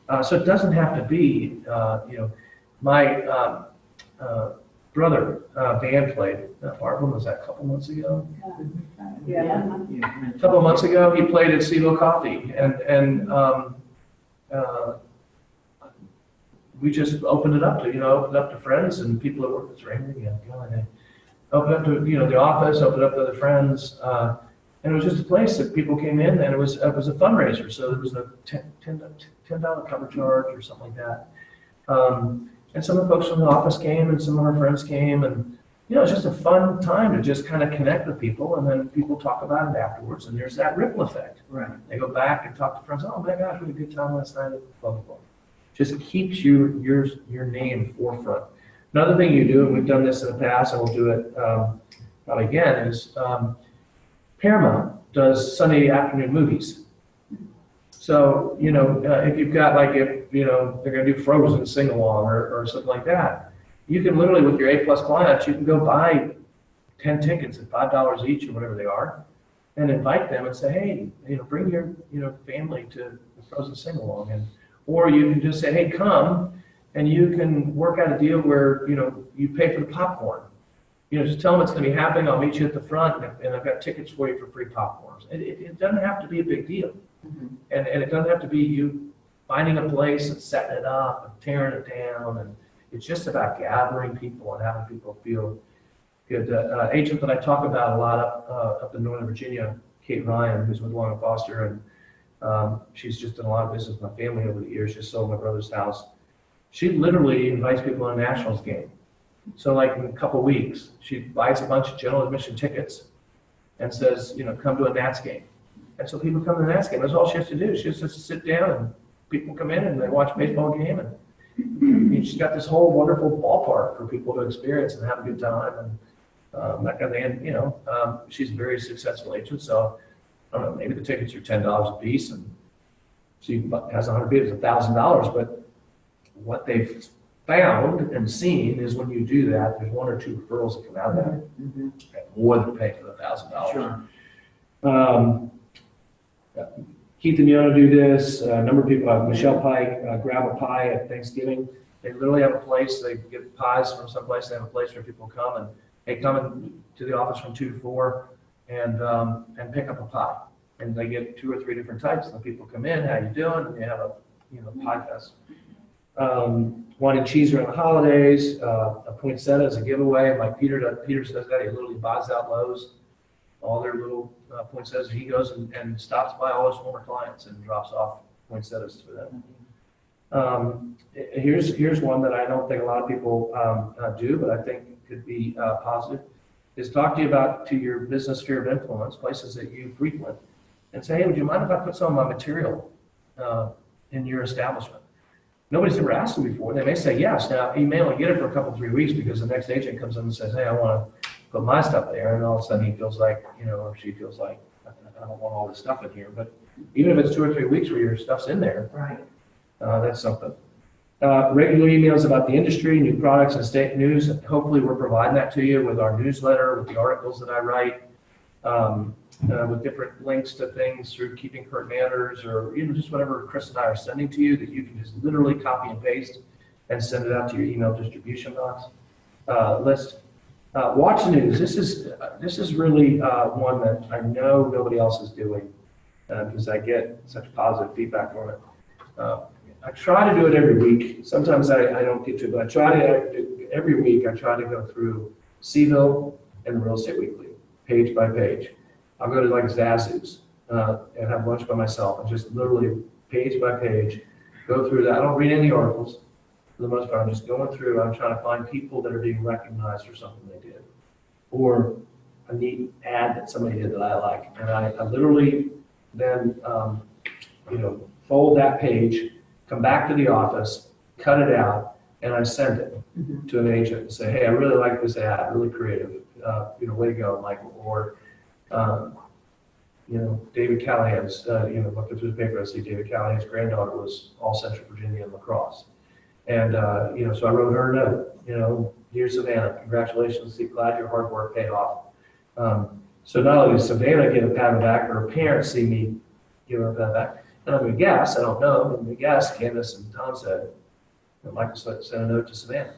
blah. So it doesn't have to be, my brother, Dan played, Barb, when was that, a couple months ago? Yeah. A couple of months ago, he played at Seaville Coffee, and we just opened it up to friends and people that work. It's raining again. God, opened up to the office, opened up to other friends, and it was just a place that people came in, and it was a fundraiser. So there was a $10 cover charge or something like that. And some of the folks from the office came, and some of our friends came, and it's just a fun time to just kind of connect with people, and then people talk about it afterwards, and there's that ripple effect. Right. They go back and talk to friends. Oh my gosh, we had a good time last night. Blah blah blah. Just keeps your name forefront. Another thing you do, and we've done this in the past, and we'll do it probably again, is Paramount does Sunday afternoon movies. So if you've got if they're going to do Frozen sing along or something like that. You can literally, with your A+ clients, you can go buy 10 tickets at $5 each or whatever they are, and invite them and say, hey, bring your family to the Frozen sing along, or you can just say, hey, come, and you can work out a deal where you pay for the popcorn. Just tell them it's going to be happening. I'll meet you at the front, and I've got tickets for you for free popcorns. It doesn't have to be a big deal, and it doesn't have to be you finding a place and setting it up and tearing it down and. It's just about gathering people and having people feel good. Agent that I talk about a lot up in Northern Virginia, Kate Ryan, who's with Long and Foster, and she's just done a lot of business with my family over the years. Just sold my brother's house. She literally invites people to a Nationals game. So in a couple of weeks, she buys a bunch of general admission tickets and says, come to a Nats game. And so people come to the Nats game. That's all she has to do. She just has to sit down, and people come in and they watch a baseball game, and she's got this whole wonderful ballpark for people to experience and have a good time, and that kind of thing. She's a very successful agent, so I don't know, maybe the tickets are $10 a piece, and she has 100 people, it's $1,000. But what they've found and seen is when you do that, there's 1 or 2 referrals that come out of that, more than pay for the $1,000. Sure. Keith and Yona do this. A number of people, Michelle Pike, grab a pie at Thanksgiving. They literally have a place. They get pies from someplace. They have a place where people come and they come to the office from 2 to 4 and pick up a pie. And they get 2 or 3 different types. And the people come in, how you doing? And they have a pie fest. Wine and cheese around the holidays. A poinsettia is a giveaway. Like Peter does that. He literally buys out Lowe's all their little poinsettias. He goes and stops by all his former clients and drops off poinsettias for them. Here's one that I don't think a lot of people do, but I think could be positive, is talk to your business sphere of influence, places that you frequent, and say, hey, would you mind if I put some of my material in your establishment? Nobody's ever asked them before. They may say yes. Now, you may only get it for a couple, 3 weeks because the next agent comes in and says, hey, I want to put my stuff there, and all of a sudden he feels like, or she feels like, I don't want all this stuff in here. But even if it's 2 or 3 weeks where your stuff's in there, Right. That's something. Regular emails about the industry, new products and state news. Hopefully we're providing that to you with our newsletter, with the articles that I write, with different links to things through Keeping Current Matters, or just whatever Chris and I are sending to you that you can just literally copy and paste and send it out to your email distribution box list. Watch the news. This is really one that I know nobody else is doing because I get such positive feedback from it. I try to do it every week. Sometimes I don't get to, but I try to every week. I try to go through Seaville and Real Estate Weekly, page by page. I'll go to Zazu's and have lunch by myself and just literally page by page go through that. I don't read any articles. For the most part, I'm just going through. I'm trying to find people that are being recognized for something they did, or a neat ad that somebody did that I like, and I literally then fold that page, come back to the office, cut it out, and I send it to an agent and say, hey, I really like this ad, really creative, way to go, Michael. Or, David Callahan's, looking through the paper, I see David Callahan's granddaughter was all Central Virginia and lacrosse. And, so I wrote her a note, dear Savannah, congratulations, glad your hard work paid off. So not only does Savannah get a pat on the back, her parents see me give her a pat on the back, and I'm going to guess, I don't know, I'm going to guess, Candace and Tom said, that Michael sent a note to Savannah.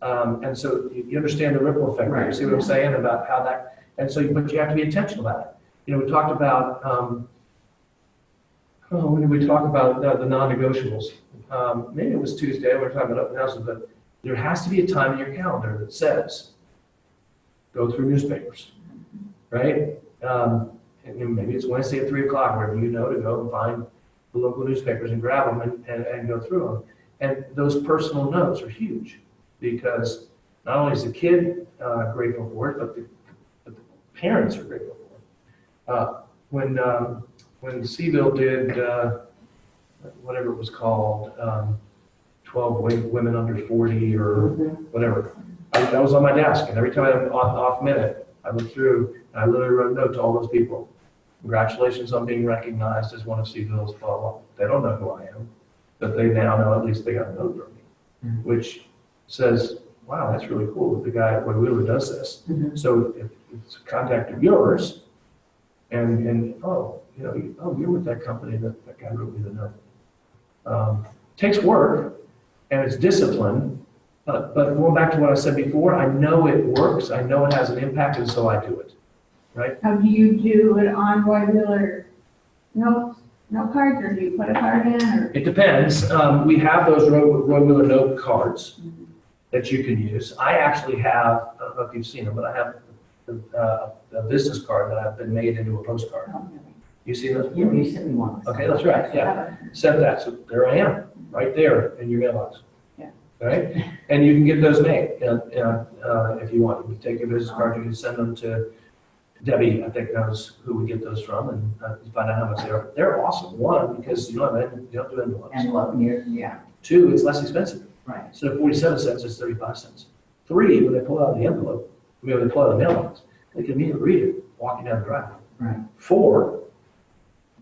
And so you understand the ripple effect, right? You see what I'm saying about how that, and so, but you have to be intentional about it. We talked about, when did we talk about the non-negotiables? Maybe it was Tuesday, we were talking about open houses, but there has to be a time in your calendar that says, go through newspapers, right? And maybe it's Wednesday at 3 o'clock, wherever to go and find the local newspapers and grab them and go through them. And those personal notes are huge because not only is the kid grateful for it, but the parents are grateful for it. When Seville did whatever it was called, 12 women under 40 or whatever, that was on my desk, and every time I had an off minute, I looked through and I literally wrote a note to all those people. Congratulations on being recognized as one of Seville's blah, blah. They don't know who I am, but they now know at least they got a note from me, which says, wow, that's really cool that the guy at Wheeler does this. So if it's a contact of yours, and you're with that company that guy wrote me the note. Takes work and it's discipline, but going back to what I said before, I know it works, I know it has an impact, and so I do it, right? How do you do it on Roy Wheeler? No cards, or do you put a card in, or? It depends. We have those Roy Wheeler note cards that you can use. I actually have, I don't know if you've seen them, but I have a business card that I've been made into a postcard. You see those? You sent me one. Okay, that's right, yeah. Sent that, so there I am, right there in your mailbox. Yeah. Right? And you can get those made, if you want. You can take your business card, you can send them to Debbie, I think knows who we get those from, and find out how much they are. They're awesome. One, because you don't do envelopes. Envelope, yeah. Two, it's less expensive. Right. Instead of 47 cents, it's 35 cents. Three, when they pull out the envelope, when they pull out the mailbox, they can immediately read it walking down the driveway. Right. Four,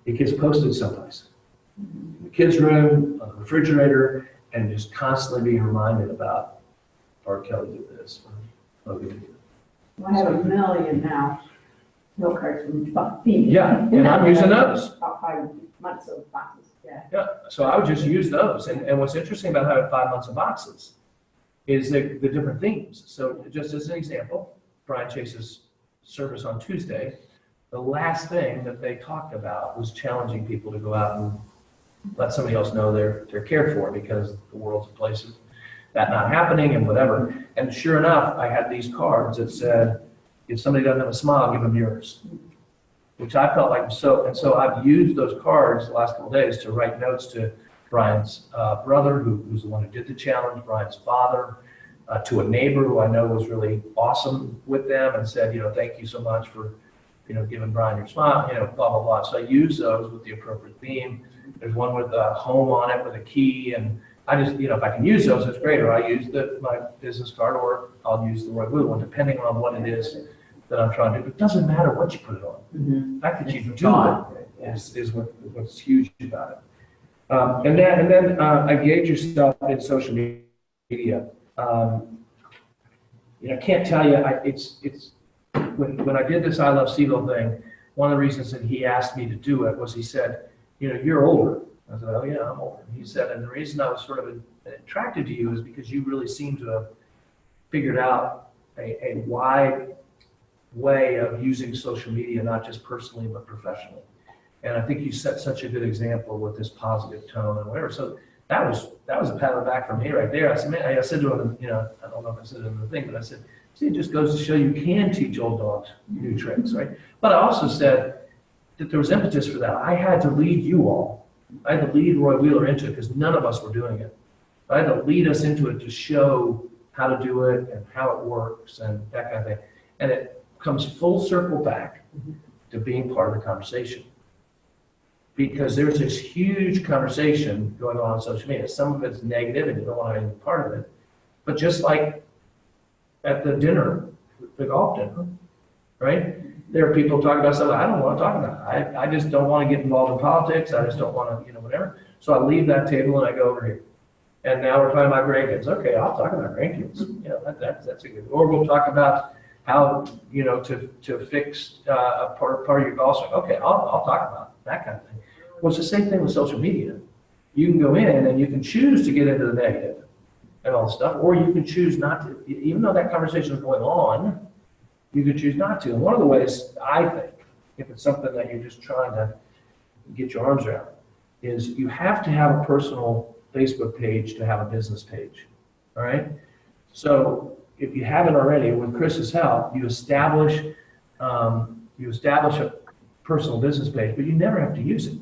it gets posted someplace. In the kids' room, on the refrigerator, and just constantly being reminded about Art Kelly did this, or Logan did this. I have a million now. No cards from Buffy. Yeah, and I'm using those. About 5 months of boxes, yeah. Yeah, so I would just use those. And what's interesting about having 5 months of boxes is the different themes. So just as an example, Brian Chase's service on Tuesday, the last thing that they talked about was challenging people to go out and let somebody else know they're cared for, because the world's a place of that not happening and whatever. And sure enough, I had these cards that said, if somebody doesn't have a smile, give them yours, which I felt like so. And so I've used those cards the last couple of days to write notes to Brian's brother, who's the one who did the challenge, Brian's father, to a neighbor who I know was really awesome with them, and said, thank you so much for, giving Brian your smile, blah, blah, blah. So I use those with the appropriate theme. There's one with a home on it with a key, and I just, if I can use those, it's great. Or I use my business card, or I'll use the Roy Wheeler one, depending on what it is that I'm trying to do. It doesn't matter what you put it on. The fact that you do it is what's huge about it. And then engage yourself in social media. I can't tell you, when I did this I Love Seville thing, one of the reasons that he asked me to do it was he said, you're older. I said, oh yeah, I'm older. He said, and the reason I was sort of attracted to you is because you really seem to have figured out a wide way of using social media, not just personally, but professionally. And I think you set such a good example with this positive tone and whatever. So that was a pat on the back for me right there. I said, man, I said to him, I don't know if I said it in the thing, but I said, see, it just goes to show you can teach old dogs new tricks, right? But I also said that there was impetus for that. I had to lead you all. I had to lead Roy Wheeler into it because none of us were doing it. I had to lead us into it to show how to do it and how it works and that kind of thing. And it comes full circle back to being part of the conversation. because there's this huge conversation going on social media. Some of it's negative and you don't want any part of it. But just like at the dinner, the golf dinner, right? There are people talking about something I don't want to talk about. I just don't want to get involved in politics. I just don't want to, whatever. So I leave that table and I go over here. And now we're talking about grandkids. Okay, I'll talk about grandkids. That's a good. Or we'll talk about how to fix a part of your golf swing. Okay, I'll talk about that kind of thing. Well, it's the same thing with social media. You can go in and you can choose to get into the negative and all this stuff, or you can choose not to. Even though that conversation is going on, you can choose not to. And one of the ways I think, if it's something that you're just trying to get your arms around, is you have to have a personal Facebook page to have a business page. All right. So if you haven't already, with Chris's help, you establish a personal business page, but you never have to use it.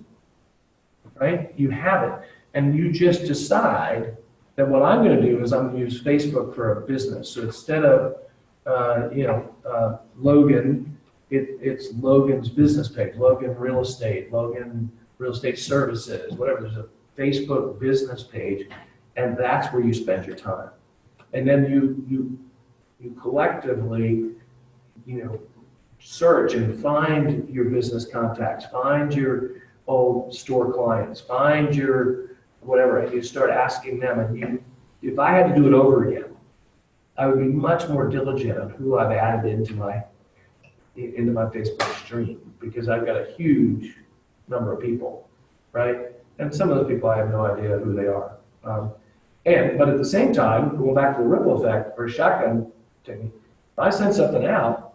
Right? You have it, and you just decide that what I'm going to do is I'm going to use Facebook for a business. So instead of Logan, it's Logan's business page, Logan Real Estate, Logan Real Estate Services, whatever. There's a Facebook business page, and that's where you spend your time. And then you collectively, search and find your business contacts, find your old store clients, find your whatever, and you start asking them. And if I had to do it over again, I would be much more diligent on who I've added into my Facebook stream, because I've got a huge number of people, right? And some of the people I have no idea who they are. But at the same time, going back to the ripple effect or shotgun technique, if I send something out,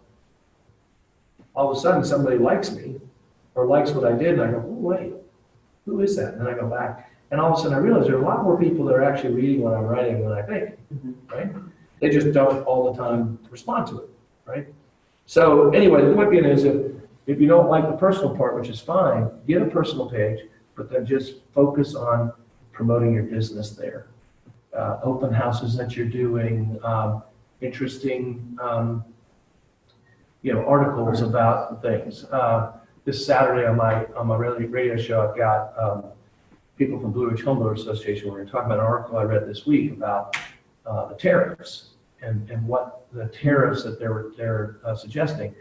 all of a sudden somebody likes me or likes what I did, and I go, oh, wait, who is that? And then I go back, and all of a sudden I realize there are a lot more people that are actually reading what I'm writing than I think, right? They just don't all the time respond to it, right? So anyway, the point being is, if you don't like the personal part, which is fine, get a personal page, but then just focus on promoting your business there. Open houses that you're doing, interesting, articles about things. This Saturday on my radio show, I've got people from Blue Ridge Home Builders Association. We're going to talk about an article I read this week about the tariffs and what the tariffs that they're suggesting,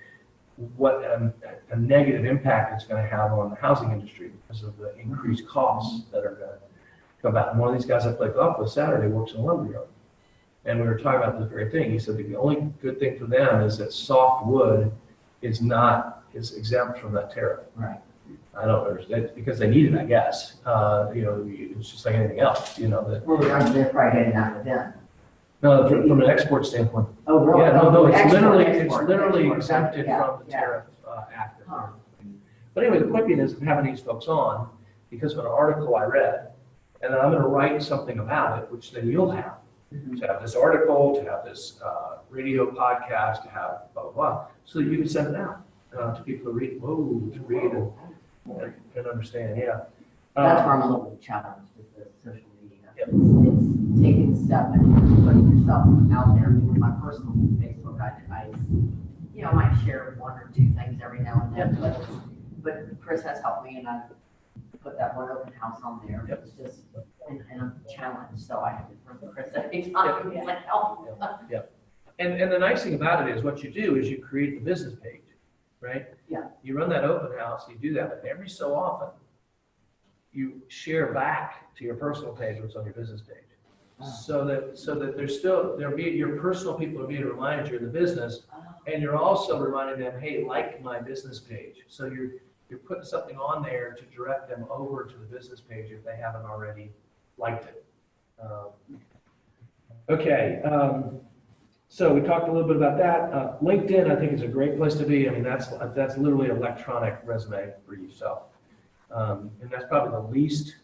what a negative impact it's going to have on the housing industry because of the increased costs that are going to come out. And one of these guys I played golf with Saturday works in a lumberyard. And we were talking about this very thing. He said the only good thing for them is that soft wood is exempt from that tariff. Right. I don't understand, because they need it, I guess. It's just like anything else, that. Well, they're probably heading out of them. No, from an export standpoint. Oh, really? Yeah, no, it's literally Export. exempted from the tariff act. But anyway, the point being is, I'm having these folks on because of an article I read, and then I'm going to write something about it, which then you'll have. To have this article, to have this radio podcast, to have blah, blah, blah, so that you can send it out to people to read, and understand, yeah. That's where I'm a little challenged with the social media. Yep. It's taking a step and putting yourself out there. With my personal Facebook, I might share one or two things every now and then, but Chris has helped me, and I put that one open house on there. Yep. It's just and a challenge, so I have to run Chris every time. He's like, help. Yep. And the nice thing about it is, what you do is you create the business page, right? Yeah. You run that open house, you do that, but every so often, you share back to your personal page what's on your business page. So that there'll be your personal people will be reminded you're in the business, and you're also reminding them, hey, like my business page. So you're putting something on there to direct them over to the business page if they haven't already liked it. So we talked a little bit about that. LinkedIn, I think, is a great place to be. I mean, that's literally an electronic resume for yourself. And that's probably the least,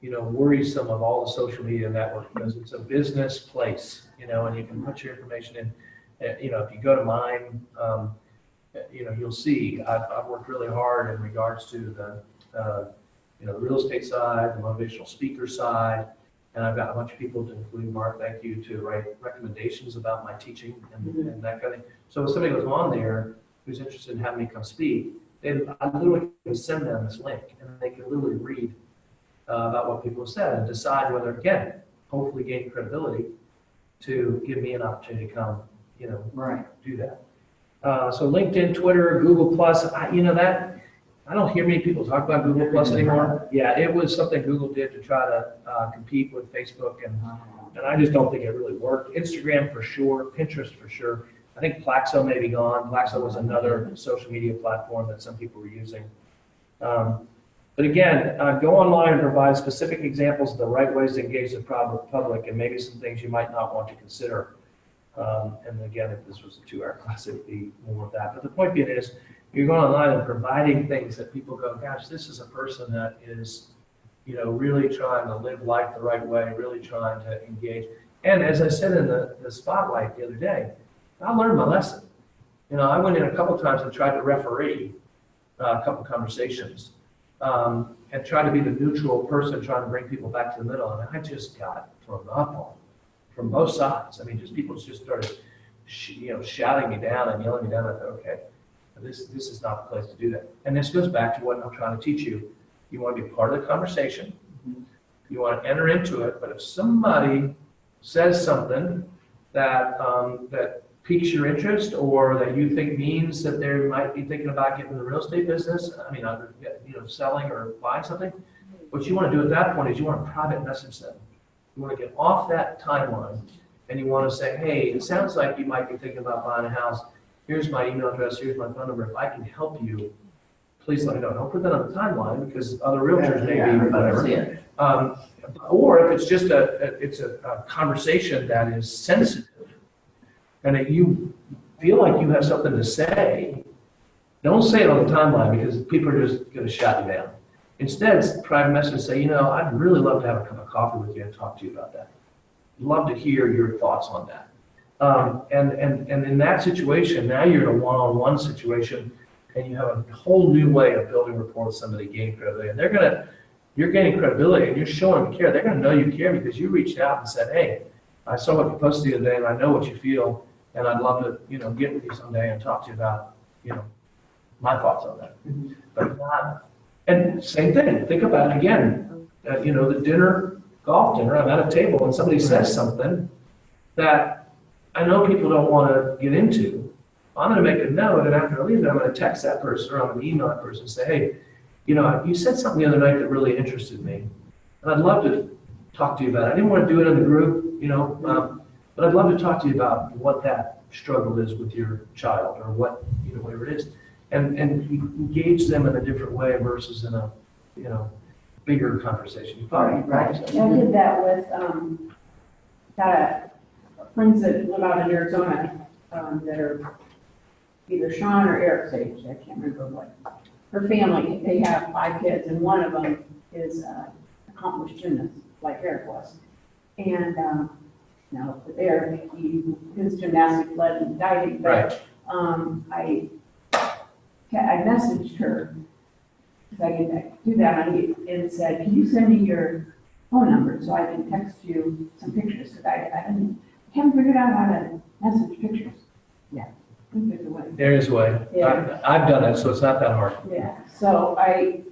worrisome of all the social media networks, because it's a business place, and you can put your information in. If you go to mine, you'll see I've worked really hard in regards to the real estate side, the motivational speaker side, and I've got a bunch of people, including Mark, thank you, to write recommendations about my teaching and that kind of thing. So if somebody goes on there who's interested in having me come speak, I literally can send them this link, and they can literally read about what people have said and decide whether, again, hopefully gain credibility to give me an opportunity to come, Right. do that. So LinkedIn, Twitter, Google Plus, I don't hear many people talk about Google Plus anymore. Yeah, it was something Google did to try to compete with Facebook, and I just don't think it really worked. Instagram for sure, Pinterest for sure. I think Plaxo may be gone. Plaxo was another social media platform that some people were using. But again, go online and provide specific examples of the right ways to engage the public and maybe some things you might not want to consider. And again, if this was a 2-hour class, it would be more of that. But the point being is, you're going online and providing things that people go, gosh, this is a person that is, really trying to live life the right way, really trying to engage. And as I said in the spotlight the other day, I learned my lesson. I went in a couple times and tried to referee a couple conversations and tried to be the neutral person trying to bring people back to the middle. And I just got thrown up on from both sides. I mean, people just started, shouting me down and yelling me down. I thought, okay, this is not the place to do that. And this goes back to what I'm trying to teach you. You want to be part of the conversation. You want to enter into it. But if somebody says something that that piques your interest, or that you think means that they might be thinking about getting in the real estate business, either selling or buying something, what you want to do at that point is you want to private message them. You want to get off that timeline, and you want to say, hey, it sounds like you might be thinking about buying a house. Here's my email address, here's my phone number. If I can help you, please let me know. Don't put that on the timeline, because other realtors may be whatever. Or if it's just a conversation that is sensitive, and that you feel like you have something to say, don't say it on the timeline, because people are just going to shut you down. Instead, private message, say, I'd really love to have a cup of coffee with you and talk to you about that. Love to hear your thoughts on that. And in that situation, now you're in a one-on-one situation, and you have a whole new way of building rapport with somebody, gaining credibility. And you're gaining credibility, and you're showing them care. They're going to know you care because you reached out and said, hey, I saw what you posted the other day, and I know what you feel, and I'd love to, get with you someday and talk to you about, my thoughts on that. But not, and same thing, think about it again, the golf dinner, I'm at a table and somebody says something that I know people don't want to get into. I'm going to make a note, and after I leave it, I'm going to text that person, or I'm going to email that person and say, hey, you said something the other night that really interested me, and I'd love to talk to you about it. I didn't want to do it in the group, but I'd love to talk to you about what that struggle is with your child, or what, whatever it is, and engage them in a different way versus in a, bigger conversation. You probably Right. Yeah, I did that with, got friends that live out in Arizona, that are either Sean or Eric's age, I can't remember what. Her family, they have 5 kids, and one of them is accomplished gymnast, like Eric was. And now with Eric, his gymnastics led him diving, but I messaged her, because I did do that, and said, can you send me your phone number so I can text you some pictures? Because I haven't figured out how to message pictures. Yeah. There's a way. There is a way. Yeah. I've done it, so it's not that hard. Yeah, so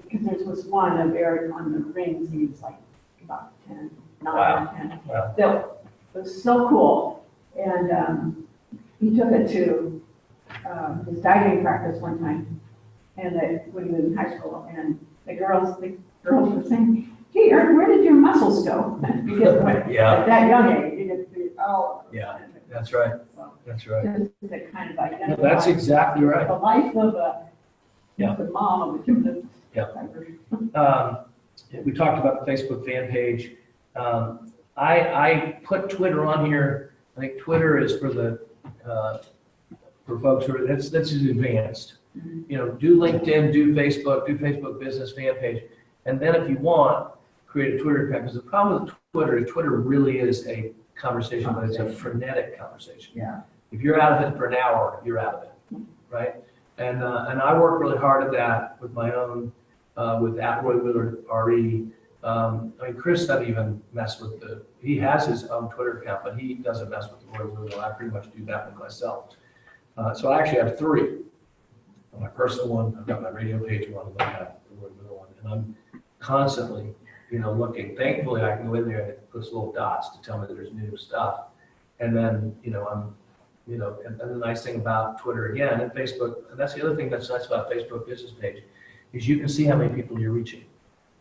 because there was one of Eric on the rings, he was like about 10, 9 Wow. or 10. Wow. So it was so cool. And he took it to his diving practice one time, and when he was in high school, and the girls were saying, hey, Eric, where did your muscles go? Because at that young age, you get to be, Yeah, that's right. So, That's right. just to kind of identify. No, that's exactly right. The life of the mom of a gymnast. Yeah. We talked about the Facebook fan page. I put Twitter on here. I think Twitter is for folks who are, that's just advanced. Do LinkedIn, do Facebook business fan page. And then if you want, create a Twitter account. Because the problem with Twitter really is a conversation, but it's a frenetic conversation. Yeah. If you're out of it for an hour, you're out of it, right? And I work really hard at that with my own, with @RoyWillard.RE. Chris doesn't even mess with he has his own Twitter account, but he doesn't mess with the Roy Willard. I pretty much do that with myself. So I actually have 3. on my personal one, I've got my radio page one, and I have the Word Mill one, and I'm constantly, looking. Thankfully, I can go in there and it puts little dots to tell me that there's new stuff. And then, and the nice thing about Twitter again and Facebook, and that's the other thing that's nice about Facebook business page, is you can see how many people you're reaching.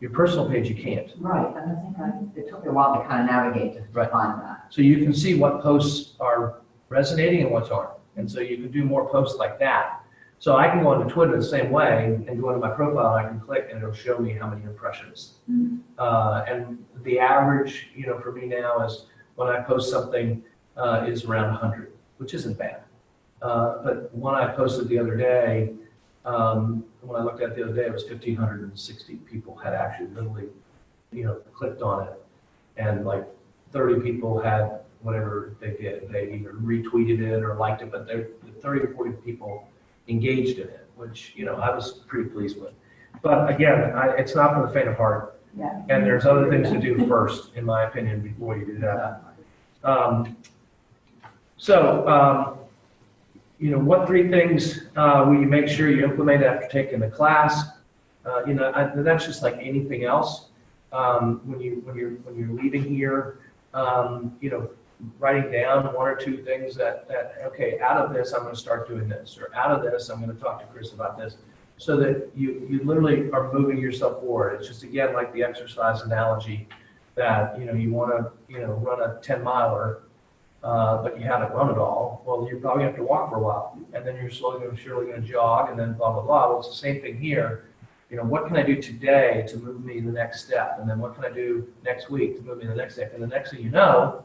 Your personal page, you can't. Right, and I think it took me a while to kind of navigate to Right. find that. So you can see what posts are resonating and what aren't. And so you can do more posts like that. So I can go onto Twitter the same way and go into my profile and I can click and it'll show me how many impressions. And the average, for me now is when I post something is around 100, which isn't bad. But one I posted the other day, when I looked at it the other day, it was 1,560 people had actually literally, clicked on it. And like 30 people had whatever they did. They either retweeted it or liked it, but 30 or 40 people engaged in it, which, I was pretty pleased with. But again, it's not for the faint of heart. Yeah. And there's other things to do first, in my opinion, before you do that. What 3 things will you make sure you implement after taking the class? That's just like anything else. When you're leaving here, writing down 1 or 2 things that okay, out of this I'm going to start doing this, or out of this I'm going to talk to Chris about this, so that you literally are moving yourself forward. It's just again like the exercise analogy that you want to run a 10-miler. But you haven't run it all. Well, you probably have to walk for a while, and then you're slowly and surely going to jog, and then blah blah blah. Well, it's the same thing here. What can I do today to move me the next step, and then what can I do next week to move me the next step? And the next thing you know,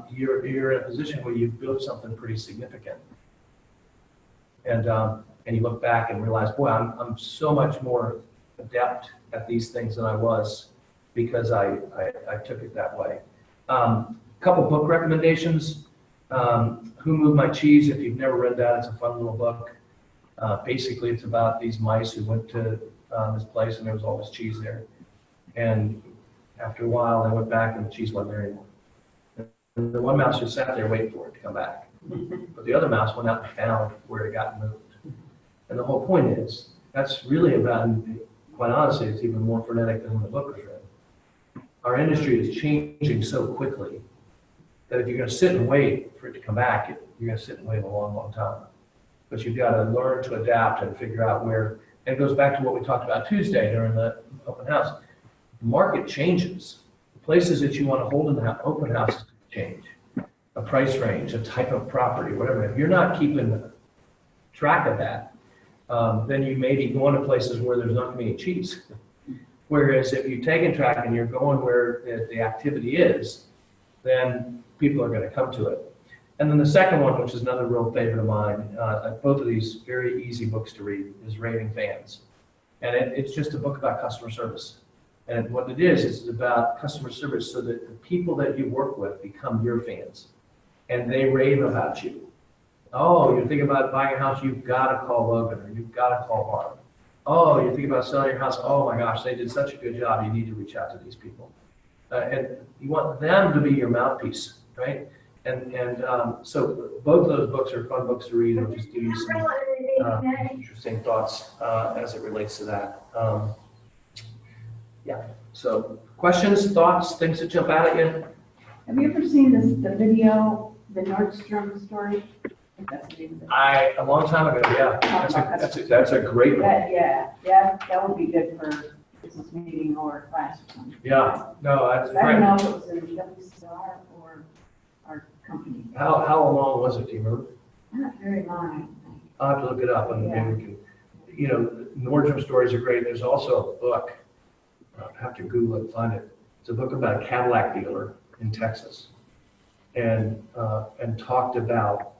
you're in a position where you've built something pretty significant, and you look back and realize, boy, I'm so much more adept at these things than I was because I took it that way. Couple book recommendations. Who Moved My Cheese? If you've never read that, it's a fun little book. Basically, it's about these mice who went to this place and there was all this cheese there. And after a while, they went back and the cheese wasn't there anymore. And the one mouse just sat there waiting for it to come back. But the other mouse went out and found where it got moved. And the whole point is, that's really about, and quite honestly, it's even more frenetic than when the book was written. Our industry is changing so quickly that if you're going to sit and wait for it to come back, you're going to sit and wait a long, long time. But you've got to learn to adapt and figure out where, and it goes back to what we talked about Tuesday during the open house. The market changes. The places that you want to hold in the open house change. A price range, a type of property, whatever. If you're not keeping track of that, then you may be going to places where there's not going to be any cheese. Whereas if you're taking track and you're going where the activity is, then people are going to come to it. And then the second one, which is another real favorite of mine, both of these very easy books to read, is Raving Fans. And it's just a book about customer service. And what it is about customer service so that the people that you work with become your fans. And they rave about you. Oh, you're thinking about buying a house, you've got to call Logan or you've got to call Barb. Oh, you're thinking about selling your house, oh my gosh, they did such a good job, you need to reach out to these people. And you want them to be your mouthpiece, right? And so both of those books are fun books to read and just give you some interesting thoughts as it relates to that. Yeah, so questions, thoughts, things that jump out at you? Have you ever seen the video, the Nordstrom story? I think that's the name of it. A long time ago, yeah. That's a great one. That would be good for business meeting or class or something. Yeah, no, that's I don't great. know if it was in WCR or our company. How long was it, do you remember? Not very long, I think. I'll have to look it up and maybe we can, Nordstrom stories are great. There's also a book, I'll have to Google it and find it. It's a book about a Cadillac dealer in Texas and talked about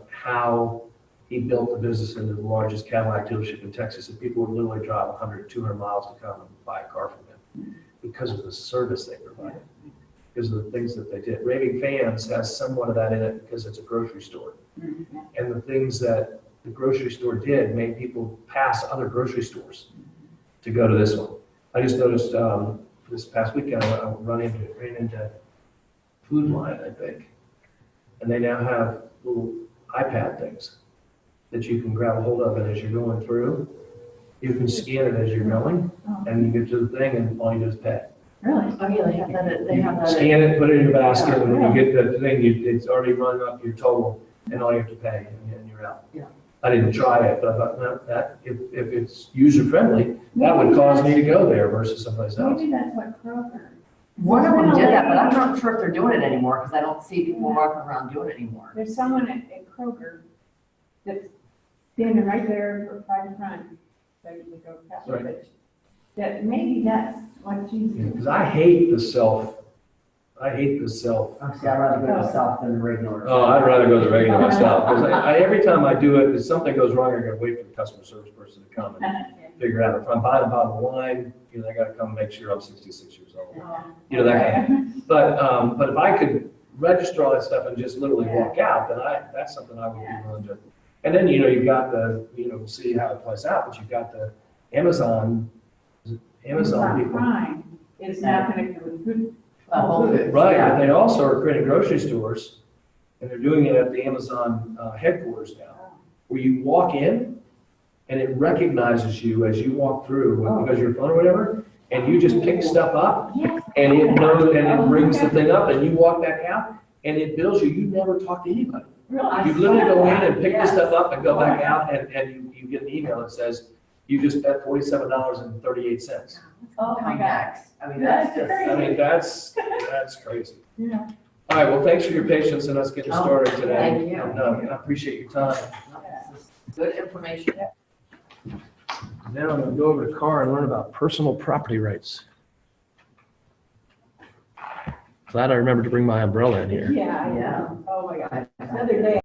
how he built the business into the largest Cadillac dealership in Texas, and people would literally drive 100, 200 miles to come and buy a car from him because of the service they provided, because of the things that they did. Raving Fans has somewhat of that in it because it's a grocery store. And the things that the grocery store did made people pass other grocery stores to go to this one. I just noticed this past weekend, I ran into Food Line, I think, and they now have little iPad things that you can grab a hold of it as you're going through. You can scan it as you're going, Oh, and you get to the thing, and all you do is pay. Really? Oh, yeah, they have that, they You have that. scan it, put it in your basket, and when Yeah. you get the thing, it's already run up your total, and all you have to pay, and you're out. Yeah. I didn't try it, but I thought, no, that, if it's user-friendly, that would cause me to go there versus someplace else. Maybe that's what Kroger. One of them did that, but I'm not sure if they're doing it anymore, because I don't see people walking around doing it anymore. There's someone at Kroger that's standing right there right in front, so you can go past Right. it. That maybe that's what she's. Because I hate the self. Oh, see, I'd rather go to South than the regular. Oh, I'd rather go the regular myself, because every time I do it, if something goes wrong, I gotta wait for the customer service person to come and figure out. If I'm buying a bottle of wine, they gotta come and make sure I'm 66 years old. That kind of. But if I could register all that stuff and just literally walk out, then that's something I would be willing to. And then, you've got the, see how it plays out, but you've got the Amazon people. Prime is now connected with food. Whole Foods. Right, Yeah. but they also are creating grocery stores, and they're doing it at the Amazon headquarters now, where you walk in, and it recognizes you as you walk through, because your phone or whatever, and you just pick stuff up, and it knows, and it brings the thing up, and you walk back out, and it bills you. You never talk to anybody. Really? You literally go in and pick the stuff up and go back out, and you get an email that says, you just spent $47.38. Oh, my God. Contacts. I mean, that's just. I mean, that's crazy. Yeah. All right, well, thanks for your patience in us getting started today. Thank you. And, I appreciate your time. This is good information. Now I'm gonna go over to Carr and learn about personal property rights. Glad I remembered to bring my umbrella in here. Yeah, I Yeah. know. Oh, my God. I- The other day,